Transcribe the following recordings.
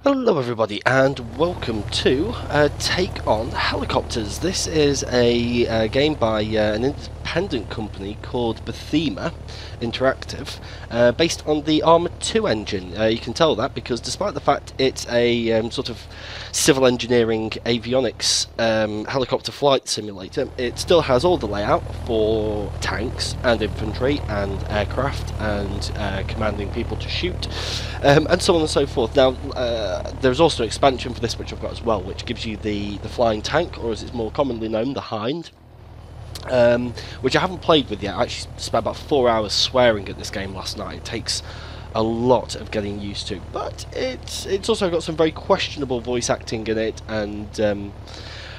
Hello everybody and welcome to Take on Helicopters. This is a game by an independent company called Bethema Interactive, based on the ARMA II engine. You can tell that because despite the fact it's a sort of civil engineering avionics helicopter flight simulator, it still has all the layout for tanks and infantry and aircraft and commanding people to shoot, and so on and so forth. Now there's also an expansion for this which I've got as well, which gives you the flying tank, or as it's more commonly known, the Hind, which I haven't played with yet. I actually spent about 4 hours swearing at this game last night. It takes a lot of getting used to, but it's also got some very questionable voice acting in it, and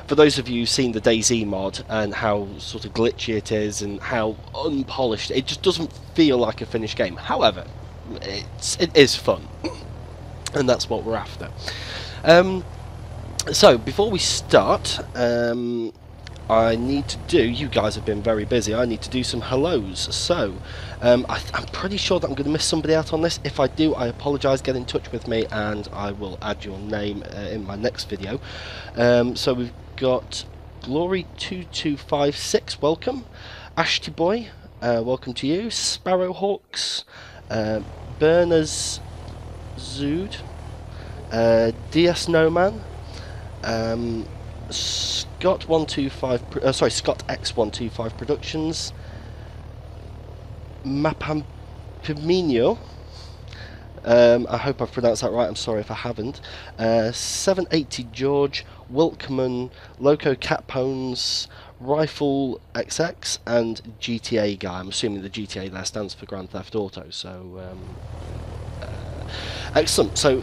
for those of you who've seen the DayZ mod and how sort of glitchy it is and how unpolished, it just doesn't feel like a finished game. However, it is fun, and that's what we're after. So before we start, I need to do, you guys have been very busy, I need to do some hellos. So I'm pretty sure that I'm going to miss somebody out on this. If I do, I apologise. Get in touch with me and I will add your name in my next video. So we've got Glory2256, welcome. Ashty Boy, welcome to you. Sparrowhawks, Berners Zood, DS Snowman, Scott 125, sorry, Scott X125 Productions, Mapampimino. I hope I've pronounced that right. I'm sorry if I haven't. 780 George, Wilkman, Loco Catpones, Rifle XX, and GTA Guy. I'm assuming the GTA there stands for Grand Theft Auto. So excellent. So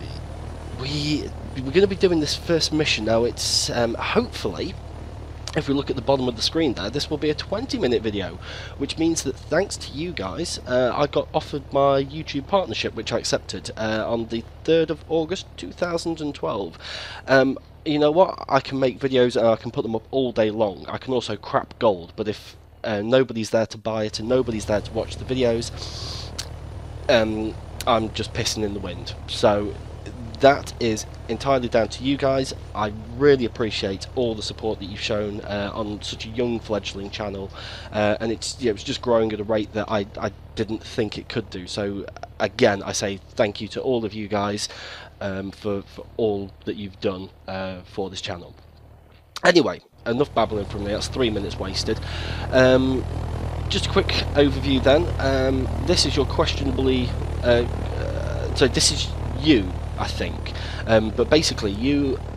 we're going to be doing this first mission now. It's hopefully, if we look at the bottom of the screen there, this will be a 20-minute video, which means that thanks to you guys, I got offered my YouTube partnership, which I accepted on the 3rd of August 2012. You know what? I can make videos and I can put them up all day long. I can also crap gold, but if nobody's there to buy it and nobody's there to watch the videos, I'm just pissing in the wind. So that is entirely down to you guys. I really appreciate all the support that you've shown on such a young fledgling channel, and it's just growing at a rate that I didn't think it could do. So again, I say thank you to all of you guys for all that you've done for this channel. Anyway, enough babbling from me. That's 3 minutes wasted. Just a quick overview then. This is your questionably so this is you, I think, but basically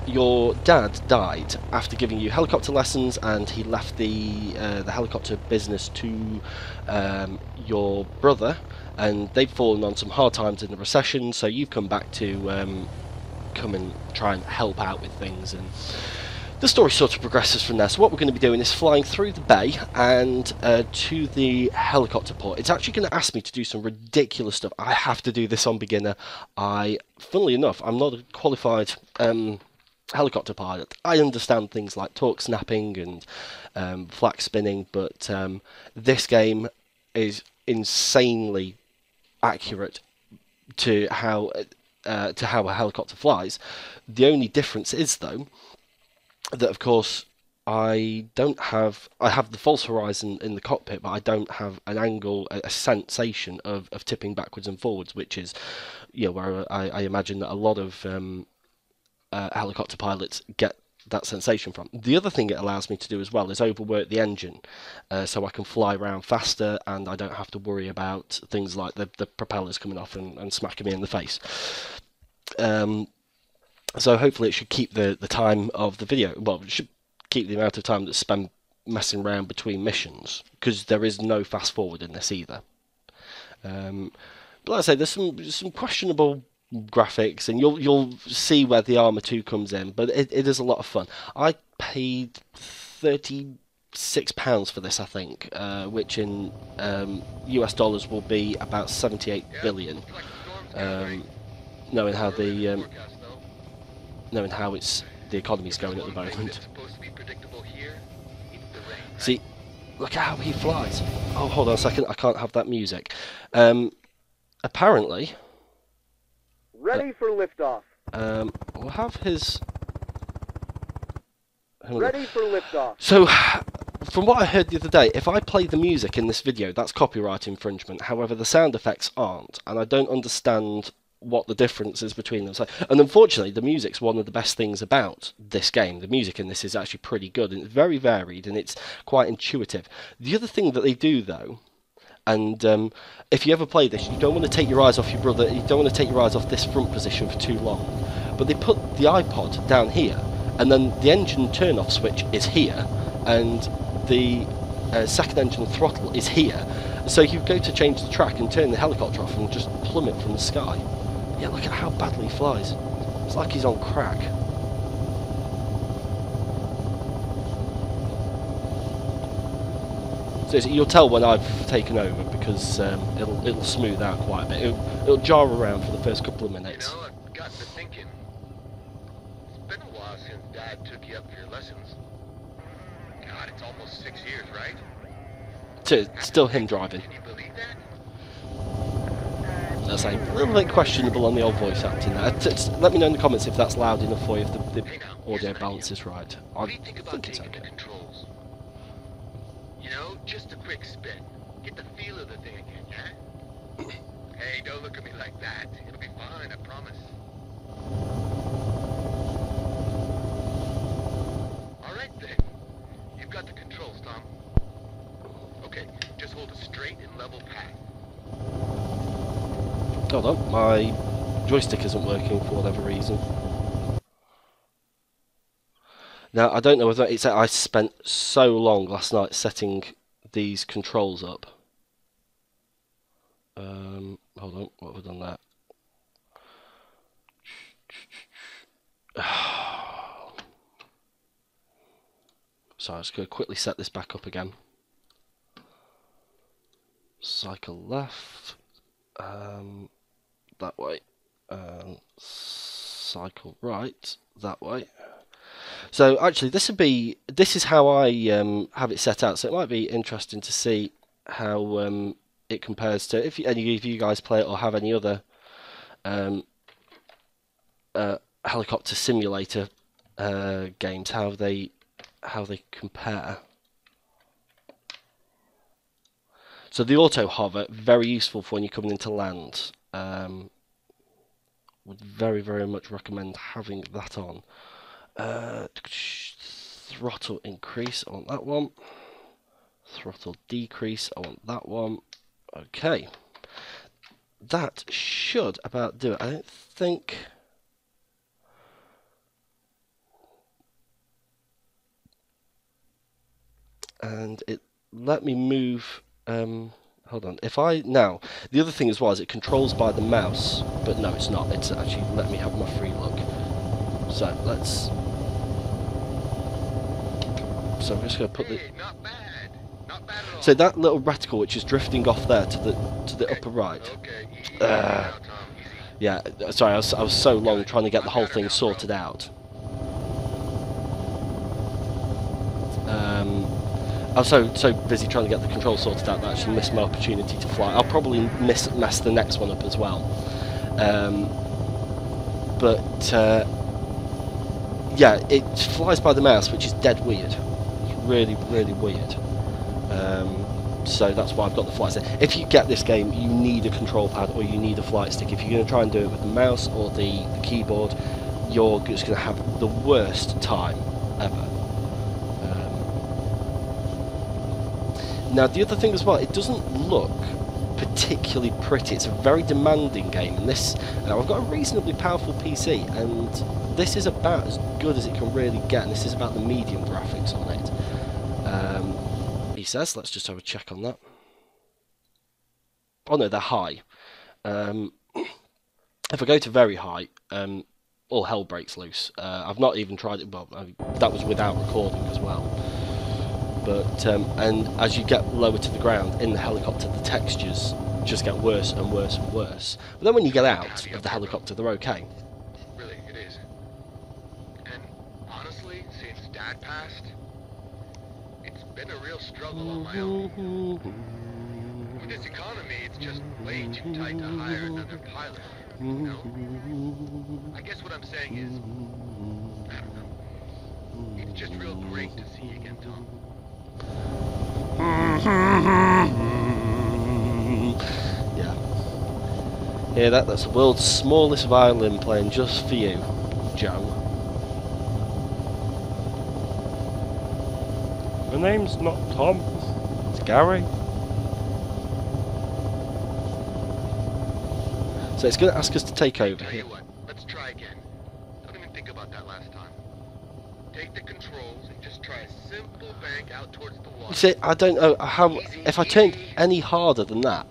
your dad died after giving you helicopter lessons, and he left the helicopter business to your brother, and they've fallen on some hard times in the recession, so you've come back to come and try and help out with things, and the story sort of progresses from there. So what we're going to be doing is flying through the bay and to the helicopter port. It's actually going to ask me to do some ridiculous stuff. I have to do this on beginner. Funnily enough, I'm not a qualified helicopter pilot. I understand things like torque snapping and flak spinning, but this game is insanely accurate to how a helicopter flies. The only difference is, though, that of course I have the false horizon in the cockpit, but I don't have an angle, a sensation of tipping backwards and forwards, which is, where I imagine that a lot of helicopter pilots get that sensation from. The other thing it allows me to do as well is overwork the engine, so I can fly around faster and I don't have to worry about things like the propellers coming off and smacking me in the face. So hopefully it should keep the time of the video, well, it should keep the amount of time that's spent messing around between missions, because there is no fast forward in this either. But like I say, there's some questionable graphics, and you'll see where the ARMA II comes in, but it is a lot of fun. I paid £36 for this, I think, which in US dollars will be about 78 billion, knowing how the the economy's going at the moment. See, look at how he flies. Oh, hold on a second, I can't have that music. Apparently, Ready for liftoff. We'll have his... Ready for liftoff. So, from what I heard the other day, if I play the music in this video, that's copyright infringement. However, the sound effects aren't, and I don't understand what the difference is between them. So, and unfortunately, the music's one of the best things about this game. The music in this is actually pretty good, and it's very varied, and it's quite intuitive. The other thing that they do, though, and if you ever play this, you don't want to take your eyes off your brother, you don't want to take your eyes off this front position for too long. But they put the iPod down here, and then the engine turn-off switch is here, and the second engine throttle is here. So you go to change the track and turn the helicopter off and just plummet from the sky. Yeah, look at how badly he flies. It's like he's on crack. So you'll tell when I've taken over, because it'll smooth out quite a bit. It'll jar around for the first couple of minutes. You know, I've gotten to thinking. It's been a while since Dad took you up for your lessons. God, it's almost 6 years, right? It's still him driving. Can you believe that? That's a little bit questionable on the old voice acting there. Let me know in the comments if that's loud enough for you, if the audio balance is right. I think it's okay. Controls? You know, just a quick spin. Get the feel of the thing again, yeah? Hey, don't look at me like that. It'll be fine, I promise. Alright then. You've got the controls, Tom. Okay, just hold a straight and level path. Hold on, my joystick isn't working for whatever reason. Now, I don't know whether it's that I spent so long last night setting these controls up. Hold on, what have I done there? So I'm just going to quickly set this back up again. Cycle left, that way, cycle right, that way. So actually this is how I have it set out, so it might be interesting to see how it compares to, if any of you guys play it or have any other helicopter simulator games, how they compare. So the auto hover, very useful for when you're coming into land. Would very, very much recommend having that on. Throttle increase, I want that one. Throttle decrease, I want that one. Okay. That should about do it. I don't think... And it let me move... hold on. If I... Now, the other thing as well is it controls by the mouse, but no, it's not. It's actually let me have my free look. So, let's... So I'm just going to put the... Not bad. Not bad at all. So that little reticle which is drifting off there to the upper right. Okay. Easy. Yeah, sorry, I was so long trying to get the whole thing sorted out. I was so busy trying to get the control sorted out that I actually missed my opportunity to fly. I'll probably mess the next one up as well. Yeah, it flies by the mouse, which is dead weird. It's really, really weird. So that's why I've got the flight stick. If you get this game, you need a control pad or you need a flight stick. If you're going to try and do it with the mouse or the keyboard, you're just going to have the worst time ever. Now the other thing as well, it doesn't look particularly pretty. It's a very demanding game, and this... Now I've got a reasonably powerful PC, and this is about as good as it can really get, and this is about the medium graphics on it. He says, let's just have a check on that. Oh no, they're high. If I go to very high, all hell breaks loose. I've not even tried it, well, that was without recording as well. But and as you get lower to the ground in the helicopter, the textures just get worse and worse and worse. But then when you get out of the helicopter, they're okay. Really, it is. And honestly, since Dad passed, it's been a real struggle on my own. With this economy, it's just way too tight to hire another pilot. No? I guess what I'm saying is, I don't know. It's just real great to see you again, Tom. Yeah. Yeah, that's the world's smallest violin playing just for you, Joe. My name's not Tom, it's Gary. So it's going to ask us to take over Tell here. you what, let's try again. Don't even think about that last time. Take the controls and just try a simple bank out towards the water. You see, I don't know how... Easy, If I turned easy. any harder than that,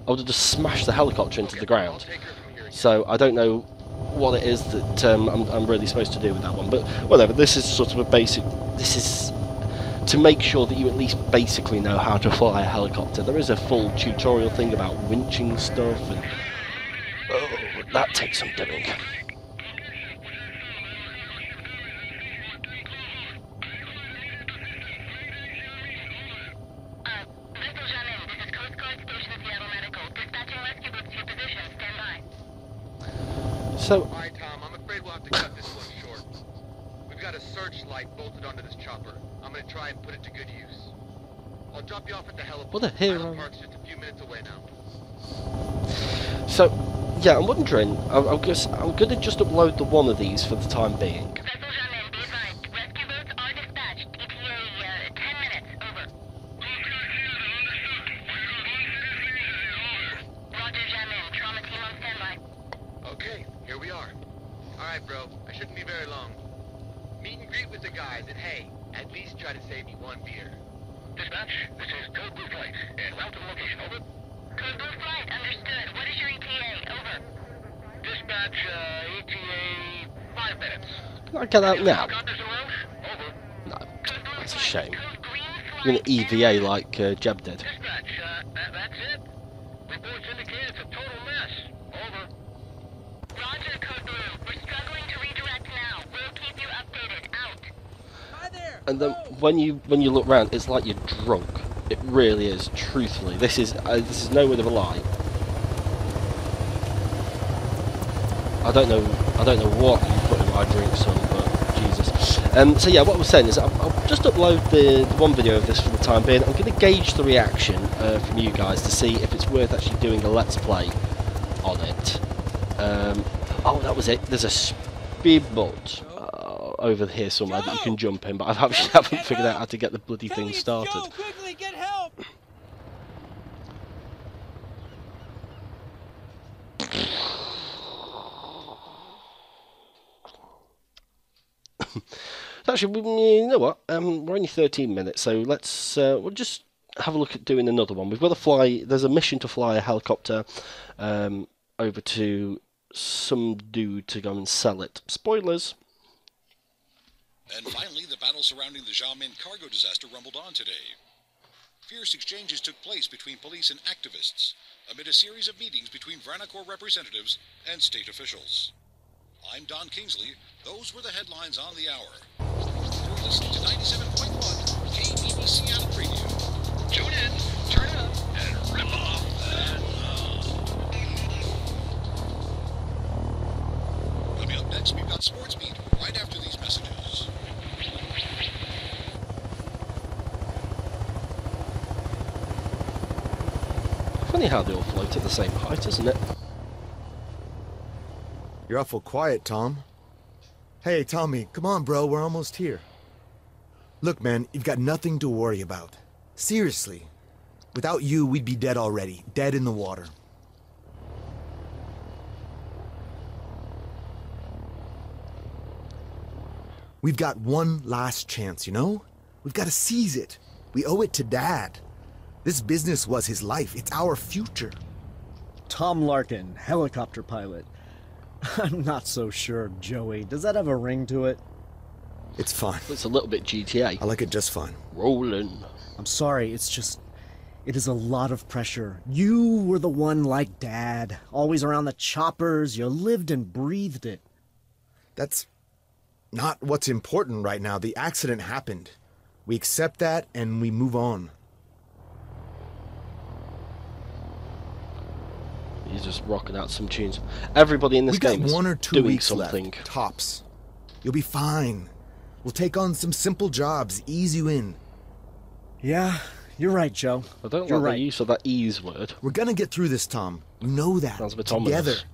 I would have just smashed the helicopter into Okay, the ground. I'll take her from here again. So I don't know what it is that I'm really supposed to do with that one. But whatever, this is sort of a basic... This is to make sure that you at least basically know how to fly a helicopter. There is a full tutorial thing about winching stuff, and oh, that takes some doing. So, Alright, Tom, I'm afraid we'll have to cut this one short. We've got a searchlight bolted onto this chopper. I'm gonna try and put it to good use. I'll drop you off at the helipad. What a hero. Island Park's just a few minutes away now. so yeah, I'm wondering. I'm going to just upload the one of these for the time being. Okay, here we are. Alright, bro. I shouldn't be very long. Meet and greet with the guys, and hey, at least try to save me one beer. Dispatch, this is Code Blue Flight, and route to the location, over. Code Blue Flight, understood. What is your ETA? Over. Dispatch, ETA, 5 minutes. Can I get out now? Helicopters en route? Over. No, that's a shame. Code Green I'm going to EVA like Jeb did. Dispatch, that's it? Reports indicate it's a total mess. Over. Roger, Code Blue. We're struggling to redirect now. We'll keep you updated. Out. Hi there. And then when you look round, it's like you're drunk. It really is. Truthfully, this is no word of a lie. I don't know what you put in my drink, son, but Jesus. So yeah, what I was saying is I'll just upload the one video of this for the time being. I'm going to gauge the reaction from you guys to see if it's worth actually doing a let's play on it. Oh, that was it. There's a speedboat over here somewhere that you can jump in, but I actually haven't figured out how to get the bloody thing started. Joe, quickly, get help! Actually, you know what? We're only 13 minutes, so let's we'll just have a look at doing another one. We've got to fly. There's a mission to fly a helicopter over to some dude to go and sell it. Spoilers. And finally, the battle surrounding the Xiamen cargo disaster rumbled on today. Fierce exchanges took place between police and activists amid a series of meetings between Vranacor representatives and state officials. I'm Don Kingsley. Those were the headlines on the hour. You're listening to 97.1 KBBC Out Radio. Tune in, turn up, and rip off. Coming up next, we've got Sports Beat right after these messages. Funny how they all float at the same height, isn't it? You're awful quiet, Tom. Hey, Tommy, come on, bro, we're almost here. Look, man, you've got nothing to worry about. Seriously. Without you, we'd be dead already. Dead in the water. We've got one last chance, you know? We've got to seize it. We owe it to Dad. This business was his life. It's our future. Tom Larkin, helicopter pilot. I'm not so sure, Joey. Does that have a ring to it? It's fine. It's a little bit GTA. I like it just fine. Rolling. I'm sorry, it's just... It is a lot of pressure. You were the one like Dad. Always around the choppers. You lived and breathed it. That's not what's important right now. The accident happened. We accept that and we move on. He's just rocking out some tunes. Everybody in this We got game is 1 or 2 doing weeks something. left, tops. You'll be fine. We'll take on some simple jobs, ease you in. Yeah, you're right, Joe. I don't You're like right. the use of that ease word. We're gonna get through this, Tom. You know that. Sounds a bit Together. ominous.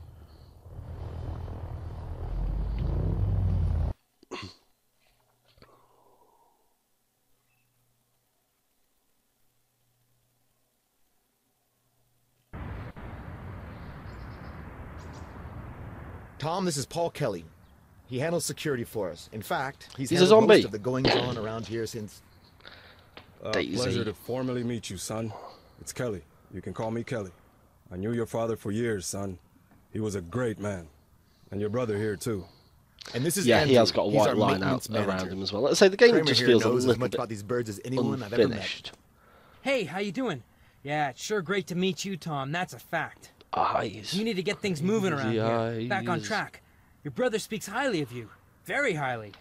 Tom, this is Paul Kelly. He handles security for us. In fact, he's a handled zombie. most of the goings-on around here since... Daisy. Pleasure to formally meet you, son. It's Kelly. You can call me Kelly. I knew your father for years, son. He was a great man. And your brother here, too. And this is Yeah, Andrew. he has got a He's white our line out maintenance manager. around him as well. Let's say the game Kramer just here feels a knows as little much bit about these birds as anyone I've ever met. unfinished. Hey, how you doing? Yeah, it's sure great to meet you, Tom. That's a fact. Eyes. You need to get things moving around here. Back on eyes. track. Your brother speaks highly of you. Very highly.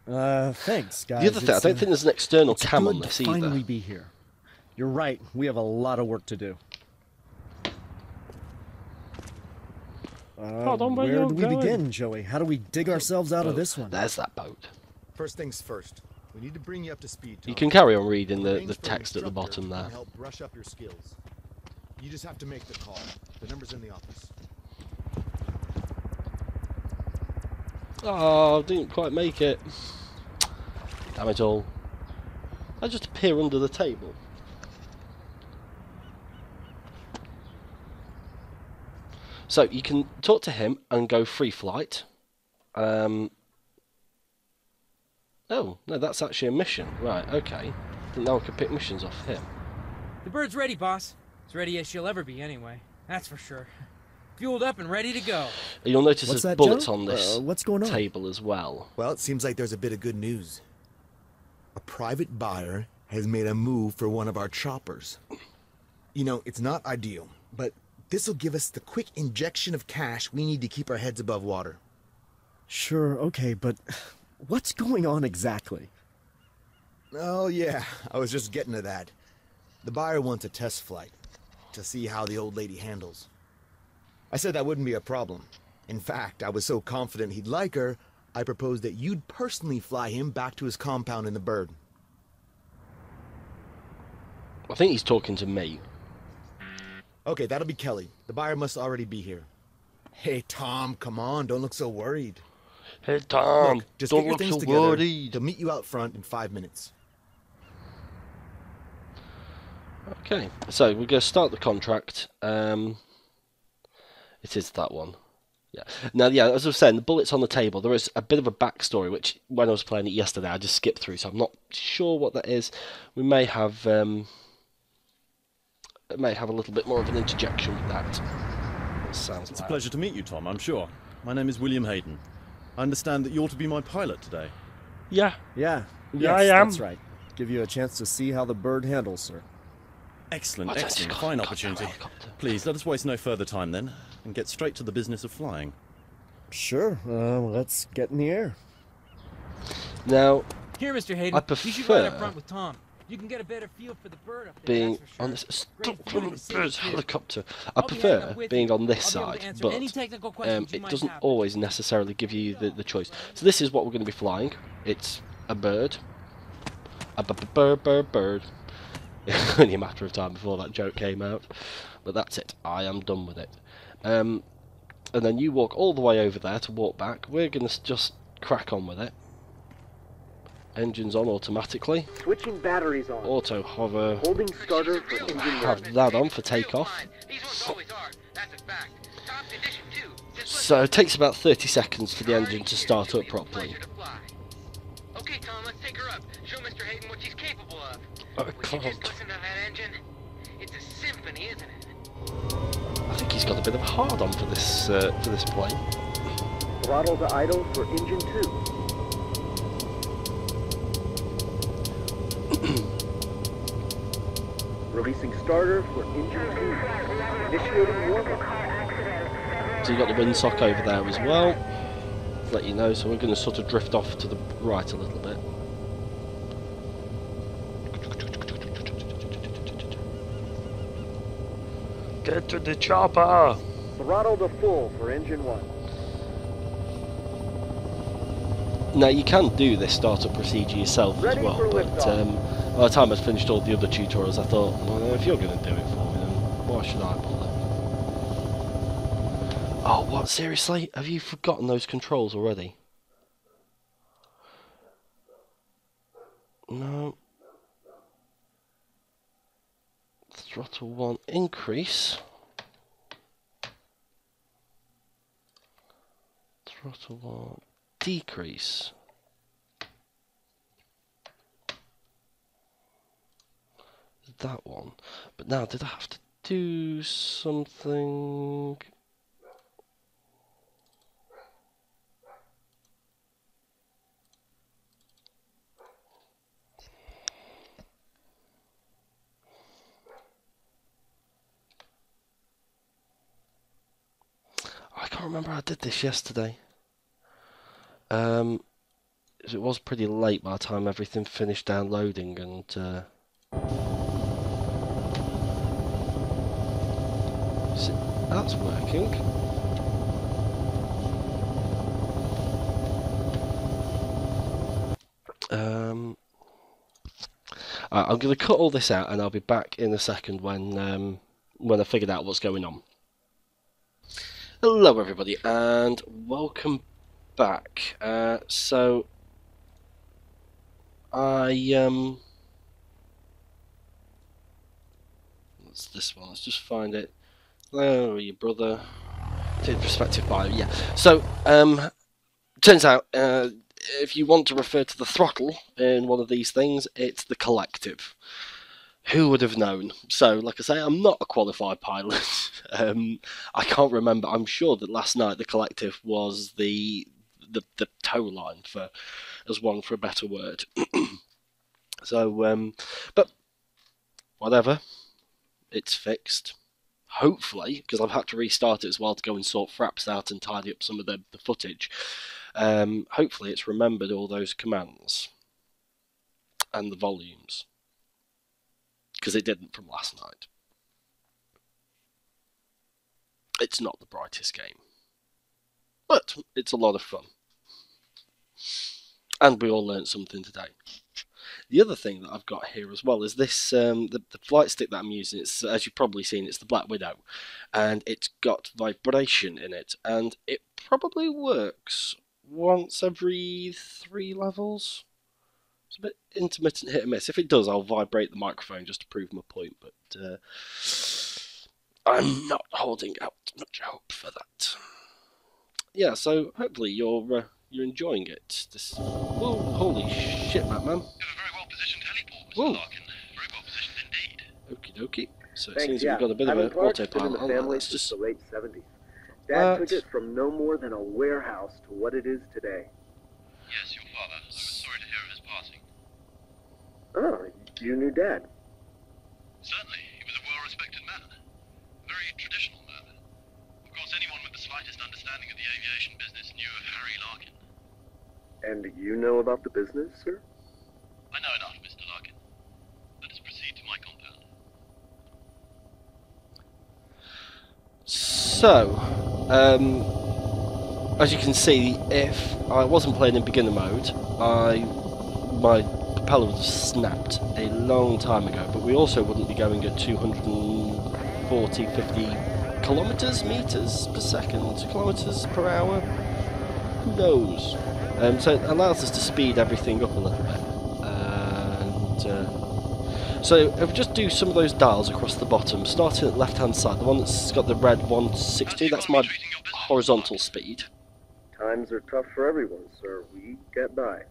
Thanks, guys. The other thing, I It's, don't think there's an external it's cam good on this to finally either. be here. You're right. We have a lot of work to do. Hold on, where where you're do we going. begin, Joey? How do we dig ourselves out of this one? There's that boat. First things first. We need to bring you up to speed, Tom. You can carry on reading the Arrange for an text at the instructor bottom who there. can help brush up your skills. You just have to make the call. The number's in the office. Oh, didn't quite make it. Damn it all. I just appear under the table. So you can talk to him and go free flight. Oh, no, that's actually a mission. Right, okay. Didn't know I could pick missions off him. The bird's ready, boss. As ready as she'll ever be, anyway. That's for sure. Fueled up and ready to go. You'll notice What's there's that, bullets Joe? on this What's going on? table as well. Well, it seems like there's a bit of good news. A private buyer has made a move for one of our choppers. You know, it's not ideal, but this'll give us the quick injection of cash we need to keep our heads above water. Sure, okay, but what's going on exactly? Oh, yeah, I was just getting to that. The buyer wants a test flight to see how the old lady handles. I said that wouldn't be a problem. In fact, I was so confident he'd like her, I proposed that you'd personally fly him back to his compound in the bird. I think he's talking to me. Okay, that'll be Kelly. The buyer must already be here. Hey, Tom, come on, don't look so worried. Hey Tom, Look, just don't get your look things so together. worried. They'll meet you out front in 5 minutes. Okay, so we're going to start the contract. It is that one. Yeah. Now, yeah, as I was saying, the bullets on the table, there is a bit of a backstory, which when I was playing it yesterday, I just skipped through, so I'm not sure what that is. We may have a little bit more of an interjection with that. It sounds It's a like. pleasure to meet you, Tom, I'm sure. My name is William Hayden. I understand that you're to be my pilot today. Yeah. Yeah, Yeah, yes, I am. that's right. Give you a chance to see how the bird handles, sir. Excellent, What's that? excellent. It's Fine got opportunity. no helicopter. Please, let us waste no further time then, and get straight to the business of flying. Sure, let's get in the air. Now, Here, Mr. Hayden. I You should ride up prefer front with Tom. You can get a better feel for the bird up there. being that's for sure. on this Great feeling to see bird's it, too. helicopter. I I'll be heading up prefer with being you. on this I'll be able to side, answer any but technical questions you it might doesn't have. always necessarily give you the choice. So this is what we're going to be flying. It's a bird. A bird. Only a matter of time before that joke came out. But that's it. I am done with it. And then you walk all the way over there to walk back. We're going to just crack on with it. Engines on automatically. Switching batteries on. Auto hover. Holding starter for engine Have that on for takeoff. These ones always are. That's a fact. Top condition too. Just So it takes about 30 seconds for the engine to start up properly. pleasure to fly. Okay, Tom, let's take her up. Show Mr. Hayden what she's capable of. I Would you can't. just listen to that engine? It's a symphony, isn't it? I think he's got a bit of a hard on for this plane. Throttle to idle for engine 2. Releasing starter for engine 2. Initiating warm-up. So you've got the windsock over there as well. Let you know, so we're going to sort of drift off to the right a little bit. Get to the chopper! Throttle to full for engine 1. Now you can do this startup procedure yourself as well, but by the time I'd finished all the other tutorials I thought, well, if you're going to do it for me, then why should I bother? Oh, what? Seriously? Have you forgotten those controls already? No. Throttle 1 increase. Throttle 1 decrease. That one. But now, did I have to do something? I can't remember how I did this yesterday. It was pretty late by the time everything finished downloading, and that's working. I'm going to cut all this out, and I'll be back in a second when I figured out what's going on. Hello everybody, and welcome back. So what's this one? Let's just find it. Hello, your brother. Did perspective bio, yeah. So turns out if you want to refer to the throttle in one of these things, it's the collective. Who would have known? So, like I say, I'm not a qualified pilot. I can't remember. I'm sure that last night the collective was the tow line, for as one for a better word. So, but whatever, it's fixed. Hopefully, because I've had to restart it as well to go and sort fraps out and tidy up some of the footage. Hopefully, it's remembered all those commands and the volumes. Because it didn't from last night. It's not the brightest game, but it's a lot of fun, and we all learned something today. The other thing that I've got here as well is this the flight stick that I'm using. It's, as you've probably seen, it's the Black Widow, and it's got vibration in it, and it probably works once every 3 levels. It's a bit intermittent hit and miss. If it does, I'll vibrate the microphone just to prove my point, but I'm not holding out much hope for that. Yeah, so hopefully you're enjoying it. This, whoa, holy shit, Batman! You have a very well positioned heliport, Mr. Whoa. Larkin. Very well positioned indeed. Okie dokie. So it Thanks, seems yeah. we've got a bit of Ivan an Clark's been in autopilot the on that. family Let's since just the late 70s. Dad What? took it from no more than a warehouse to what it is today. Yes, your father. I was sorry to hear of his passing. Oh, you knew Dad. Certainly, he was a well-respected man. A very traditional man. Of course, anyone with the slightest understanding of the aviation business knew of Harry Larkin. And you know about the business, sir? I know enough, Mr. Larkin. Let us proceed to my compound. So, as you can see, if I wasn't playing in beginner mode, my propeller would have snapped a long time ago, but we also wouldn't be going at 240, 50 meters per second, kilometers per hour, who knows? So it allows us to speed everything up a little bit. And so if we just do some of those dials across the bottom, starting at the left hand side, the one that's got the red 160, that's my horizontal speed. Times are tough for everyone, sir. We get by.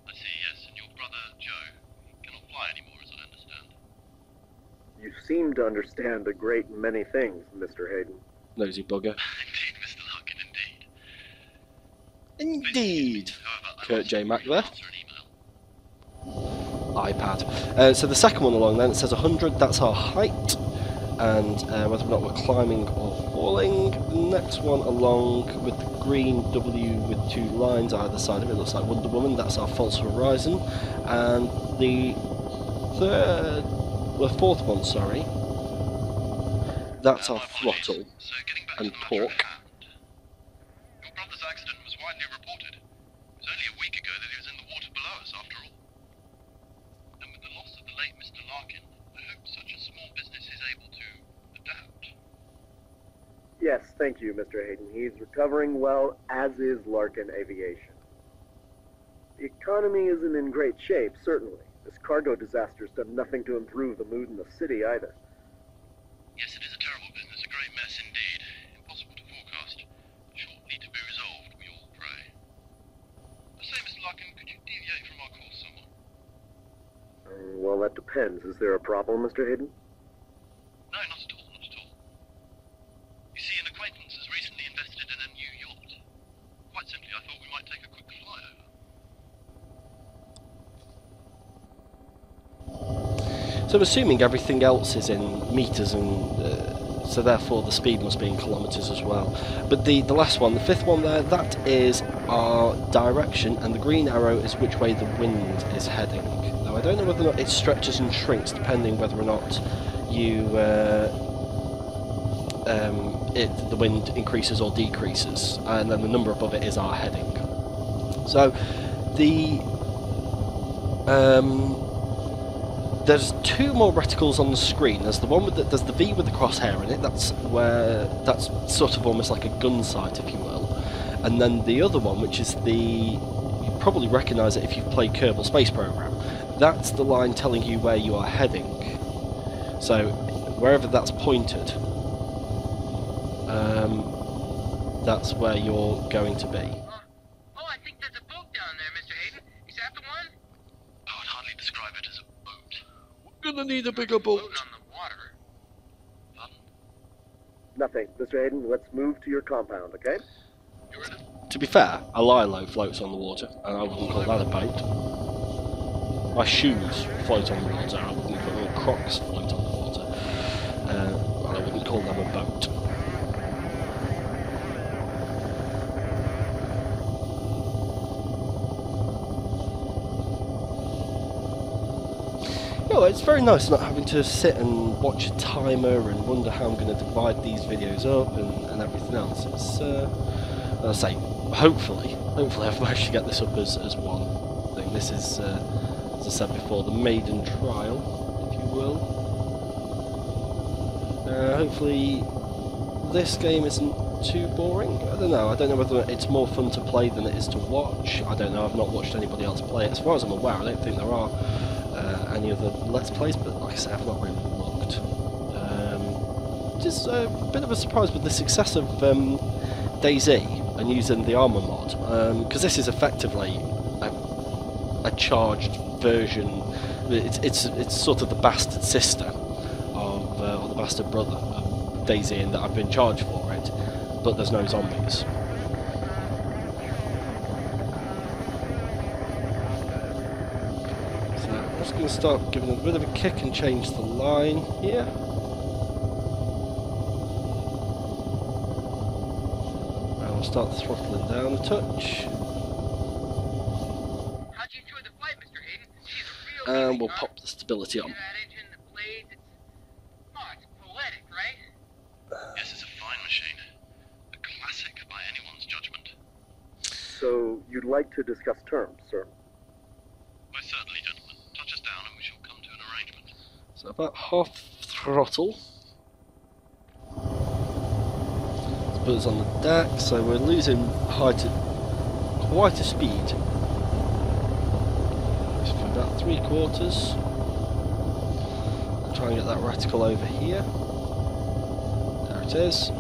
I see, yes, and your brother, Joe, he cannot fly anymore, as I understand. You seem to understand a great many things, Mr. Hayden. Nosy bugger. Indeed, Mr. Larkin, indeed. Indeed. However, Kurt J. Mack there. answer an email. iPad. So the second one along then, it says 100, that's our height, and whether or not we're climbing or falling. The next one along with the green W with 2 lines either side of it, looks like Wonder Woman, that's our false horizon, and the fourth one, sorry, That's our throttle So getting back and to the matter torque. at hand. Your brother's accident was widely reported. It was only a week ago that he was in the water below us, after all. And with the loss of the late Mr. Larkin, I hope such a small business is able to adapt. Yes, thank you, Mr. Hayden. He's recovering well, as is Larkin Aviation. The economy isn't in great shape, certainly. This cargo disaster's done nothing to improve the mood in the city, either. Yes, it is a terrible business, a great mess indeed. Impossible to forecast. Shortly to be resolved, we all pray. I say, Mr. Larkin, could you deviate from our course somewhat? Well, that depends. Is there a problem, Mr. Hayden? No, not at all, not at all. You see, an acquaintance has recently invested in a new yacht. Quite simply, I thought we might take a quick flyover. So I'm assuming everything else is in meters, and so therefore the speed must be in kilometres as well. But the last one, the fifth one there, that is our direction, and the green arrow is which way the wind is heading. Now I don't know whether or not it stretches and shrinks depending whether or not you the wind increases or decreases, and then the number above it is our heading. So the there's two more reticles on the screen. There's the one with there's the V with the crosshair in it. That's sort of almost like a gun sight, if you will. And then the other one, which is you probably recognise it if you've played Kerbal Space Program. That's the line telling you where you are heading. So wherever that's pointed, that's where you're going to be. Oh, I think there's a boat down there, Mr. Hayden. Is that the one? I would hardly describe it as a boat. We're gonna need a bigger boat. On the water. Pardon? Nothing. Mr. Hayden, let's move to your compound, okay? You're in it? To be fair, a lilo floats on the water, and I wouldn't call that a boat. My shoes float on the water, I wouldn't call them Crocs float on the water, and I wouldn't call them a boat. No, it's very nice not having to sit and watch a timer and wonder how I'm going to divide these videos up and everything else. It's, as I say, hopefully I've managed to get this up as one thing. This is, as I said before, the maiden trial, if you will. Hopefully this game isn't too boring. I don't know whether it's more fun to play than it is to watch. I don't know, I've not watched anybody else play it. As far as I'm aware, I don't think there are any other Let's Plays, but like I say, I've not really looked. Just a bit of a surprise with the success of DayZ and using the ARMA mod, because this is effectively a charged version. It's sort of the bastard sister of, or the bastard brother of DayZ, in that I've been charged for it, but there's no zombies. I'm just going to start giving it a bit of a kick and change the line here. And we'll start throttling down a touch. How'd you enjoy the flight, Mr. Hayden? She's a real And beauty, we'll huh? pop the stability on. That engine, the blades, it's poetic, right? Yes, it's a fine machine. A classic by anyone's judgment. So, you'd like to discuss terms, sir? Most certainly, gentlemen. Touch us down and we shall come to an arrangement. So about half throttle. Let's put us on the deck, so we're losing height at quite a speed. Just for about 3/4. I'll try and get that reticle over here. There it is.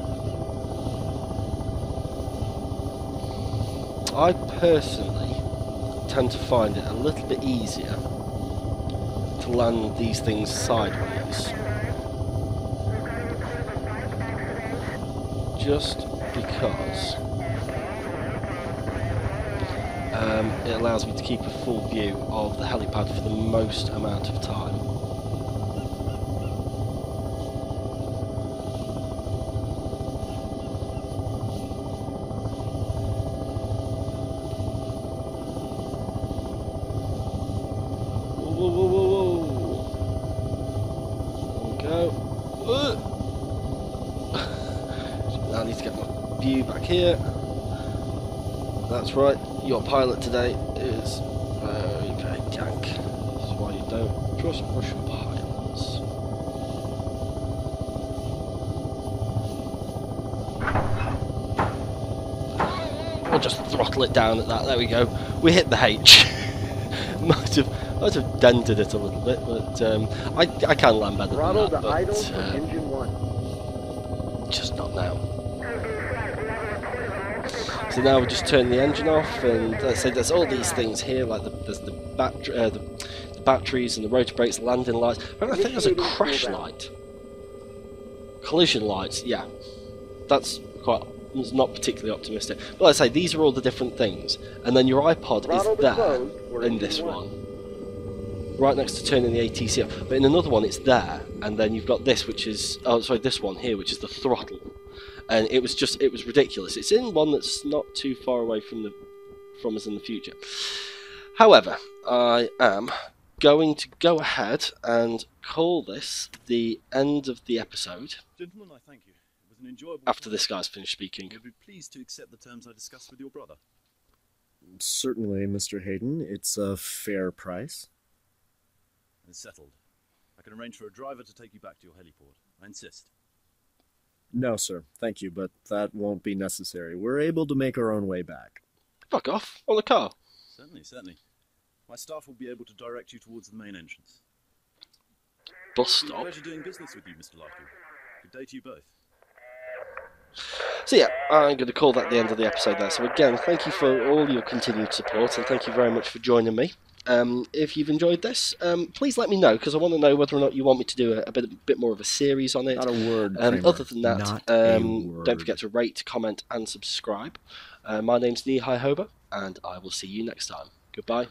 I personally tend to find it a little bit easier to land these things sideways, just because it allows me to keep a full view of the helipad for the most amount of time. here. That's right, your pilot today is very, very jank. That's why you don't trust Russian pilots. We'll just throttle it down at that. There we go. We hit the H. might have dented it a little bit, but I can land better Throttle than that. to But idle for engine 1. just not now. So now we just turn the engine off, and let's say there's all these things here, like there's the batteries and the rotor brakes, landing lights. I think there's a crash light, collision lights. Yeah, that's not particularly optimistic. But let's say these are all the different things, and then your iPod is there in this one, right next to turning the ATC off. But in another one, it's there, and then you've got this, which is this one here, which is the throttle. And it was ridiculous. It's in one that's not too far away from us in the future. However, I am going to go ahead and call this the end of the episode. Gentlemen, I thank you. It was an enjoyable after this guy's finished speaking. You'll be pleased to accept the terms I discussed with your brother. Certainly, Mr. Hayden. It's a fair price. It's settled. I can arrange for a driver to take you back to your heliport. I insist. No, sir. Thank you, but that won't be necessary. We're able to make our own way back. Fuck off. On the car. Certainly, certainly. My staff will be able to direct you towards the main entrance. Bus It's been a stop. pleasure doing business with you, Mr. Larkin. Good day to you both. So yeah, I'm going to call that the end of the episode there. So again, thank you for all your continued support, and thank you very much for joining me. If you've enjoyed this, please let me know, because I want to know whether or not you want me to do a bit more of a series on it. Not a word, other than that, Not a word. don't forget to rate, comment, and subscribe. My name's Hobo, and I will see you next time. Goodbye.